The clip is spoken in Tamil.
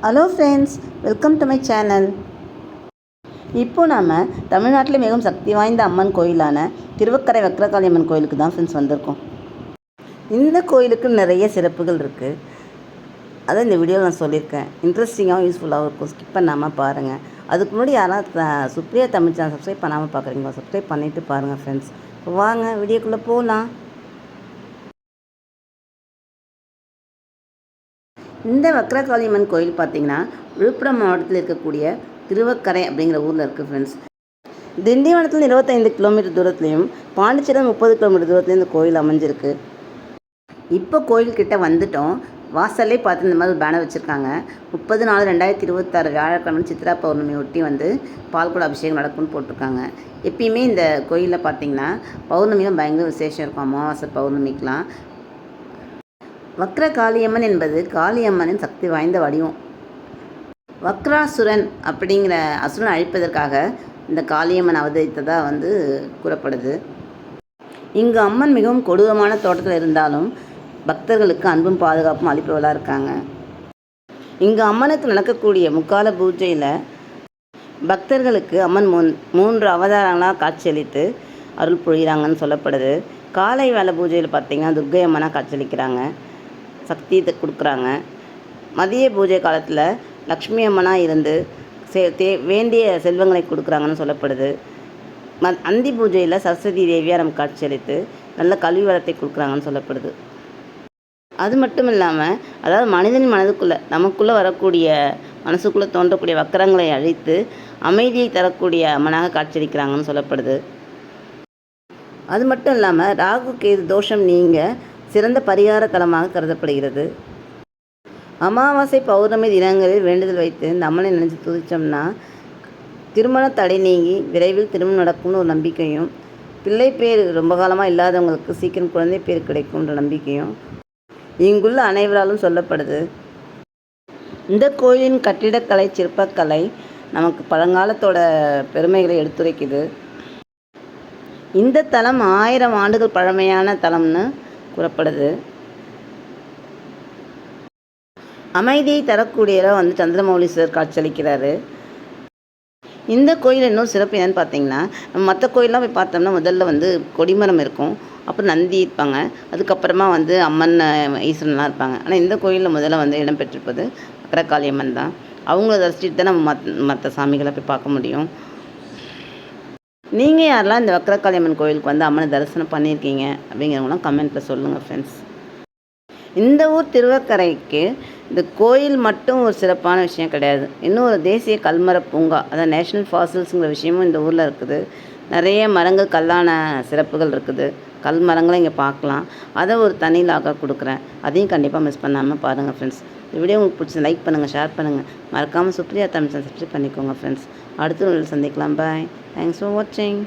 Hello friends, welcome to my channel. இப்போ நாம் தமிழ்நாட்டில் மிகவும் சக்தி வாய்ந்த அம்மன் கோயிலான திருவக்கரை வக்ரகாளி அம்மன் கோயிலுக்கு தான் ஃப்ரெண்ட்ஸ் வந்திருக்கோம். இந்த கோயிலுக்கு நிறைய சிறப்புகள் இருக்குது. அதை இந்த வீடியோவில் நான் சொல்லியிருக்கேன். இன்ட்ரெஸ்டிங்காகவும் யூஸ்ஃபுல்லாகவும் இருக்கும். ஸ்கிப் பண்ணாமல் பாருங்கள். அதுக்கு முன்னாடி யாராவது சுப்ரியா தமிழ் சேனல் சப்ஸ்கிரைப் பண்ணாமல் பார்க்குறீங்களா? சப்ஸ்கிரைப் பண்ணிவிட்டு பாருங்கள் ஃப்ரெண்ட்ஸ். வாங்க வீடியோக்குள்ளே போகலாம். இந்த வக்ரகாளி அம்மன் கோயில் பார்த்திங்கன்னா விழுப்புரம் மாவட்டத்தில் இருக்கக்கூடிய திருவக்கரை அப்படிங்கிற ஊரில் இருக்குது ஃப்ரெண்ட்ஸ். திண்டிவனத்தில் 25 கிலோமீட்டர் தூரத்துலையும் பாண்டிச்சேரியில் 30 கிலோமீட்டர் தூரத்துலையும் இந்த கோயில் அமைஞ்சிருக்கு. இப்போ கோயில்கிட்ட வந்துட்டோம். வாசல்லே பார்த்து இந்த மாதிரி பேனர் வச்சுருக்காங்க. 30/4/2026 வியாழக்கிழமை சித்ரா பௌர்ணமி ஒட்டி பால்குட அபிஷேகம் நடக்கும்னு போட்டிருக்காங்க. எப்பயுமே இந்த கோயிலில் பார்த்திங்கன்னா பௌர்ணமியும் பயங்கர விசேஷம் இருக்கும். அமாவாசை பௌர்ணமிக்கெலாம் வக்ர காளியம்மன் என்பது காளியம்மனின் சக்தி வாய்ந்த வடிவம். வக்ராசுரன் அப்படிங்கிற அசுரன் அழிப்பதற்காக இந்த காளியம்மன் அவதரித்ததாக கூறப்படுது. இங்கு அம்மன் மிகவும் கொடூரமான தோட்டத்தில் இருந்தாலும் பக்தர்களுக்கு அன்பும் பாதுகாப்பும் அளிப்பவளாக இருக்காங்க. இங்கு அம்மனுக்கு நடக்கக்கூடிய முக்கால பூஜையில் பக்தர்களுக்கு அம்மன் 3 அவதாரங்களாக காட்சியளித்து அருள் புரிகிறாங்கன்னு சொல்லப்படுது. காலை வேலை பூஜையில் பார்த்திங்கன்னா துர்க்கை அம்மனாக காட்சியளிக்கிறாங்க, சக்தியை கொடுக்குறாங்க. மதிய பூஜை காலத்தில் லக்ஷ்மி அம்மனாக இருந்து வேண்டிய செல்வங்களை கொடுக்குறாங்கன்னு சொல்லப்படுது. அந்தி பூஜையில் சரஸ்வதி தேவியாக நமக்கு காட்சியளித்து நல்ல கல்வி வளத்தை கொடுக்குறாங்கன்னு சொல்லப்படுது. அது மட்டும் இல்லாமல், அதாவது மனிதன் மனதுக்குள்ளே நமக்குள்ளே வரக்கூடிய மனசுக்குள்ளே தோன்றக்கூடிய வக்கரங்களை அழித்து அமைதியை தரக்கூடிய அம்மனாக காட்சியளிக்கிறாங்கன்னு சொல்லப்படுது. அது மட்டும் இல்லாமல் ராகு கேது தோஷம் நீங்க சிறந்த பரிகார தலமாக கருதப்படுகிறது. அமாவாசை பௌர்ணமி தினங்களில் வேண்டுதல் வைத்து இந்த அம்மனை நினைச்சு துதிச்சோம்னா திருமண தடை நீங்கி விரைவில் திருமணம் நடக்கும்னு ஒரு நம்பிக்கையும், பிள்ளை பேர் ரொம்ப காலமாக இல்லாதவங்களுக்கு சீக்கிரம் குழந்தை பேர் கிடைக்கும்ன்ற நம்பிக்கையும் இங்குள்ள அனைவராலும் சொல்லப்படுது. இந்த கோயிலின் கட்டிடக்கலை சிற்பக்கலை நமக்கு பழங்காலத்தோட பெருமைகளை எடுத்துரைக்குது. இந்த தலம் 1000 ஆண்டுகள் பழமையான தலம்னு கூறப்படுது. அமைதியை தரக்கூடியவராக சந்திரமௌலீஸ்வரர் காட்சியளிக்கிறாரு. இந்த கோயில் இன்னொரு சிறப்பு என்னன்னு பார்த்தீங்கன்னா, நம்ம மற்ற கோயிலெலாம் போய் பார்த்தோம்னா முதல்ல கொடிமரம் இருக்கும், அப்புறம் நந்தி இருப்பாங்க, அதுக்கப்புறமா அம்மன் ஈஸ்வரன்லாம் இருப்பாங்க. ஆனால் இந்த கோயிலில் முதல்ல இடம் பெற்றிருப்பது வக்ரகாளி அம்மன் தான். அவங்கள தரிசிச்சுட்டு தான் நம்ம மற்ற சாமிகளை போய் பார்க்க முடியும். நீங்கள் யாரெல்லாம் இந்த வக்ரகாளி அம்மன் கோயிலுக்கு அம்மனை தரிசனம் பண்ணியிருக்கீங்க அப்படிங்கிறவங்களாம் கமெண்ட்டில் சொல்லுங்கள் ஃப்ரெண்ட்ஸ். இந்த ஊர் திருவக்கரைக்கு இந்த கோயில் மட்டும் ஒரு சிறப்பான விஷயம் கிடையாது. இன்னும் ஒரு தேசிய கல்மர பூங்கா, அதாவது நேஷ்னல் ஃபாசில்ஸுங்கிற விஷயமும் இந்த ஊரில் இருக்குது. நிறைய மரங்கள் கல்லான சிறப்புகள் இருக்குது. கல் மரங்களை இங்கே பார்க்கலாம். அதை ஒரு தனி லாக்காக கொடுக்குறேன். அதையும் கண்டிப்பாக மிஸ் பண்ணாமல் பாருங்கள் ஃப்ரெண்ட்ஸ். இந்த வீடியோ உங்களுக்கு பிடிச்சி லைக் பண்ணுங்கள், ஷேர் பண்ணுங்கள். மறக்காமல் சுப்ரியா தமிழ் சப்ஸ்கிரைப் பண்ணிக்கோங்க ஃப்ரெண்ட்ஸ். அடுத்த வீடியோவில் சந்திக்கலாம். பாய். தேங்க்ஸ் ஃபார் வாட்சிங்.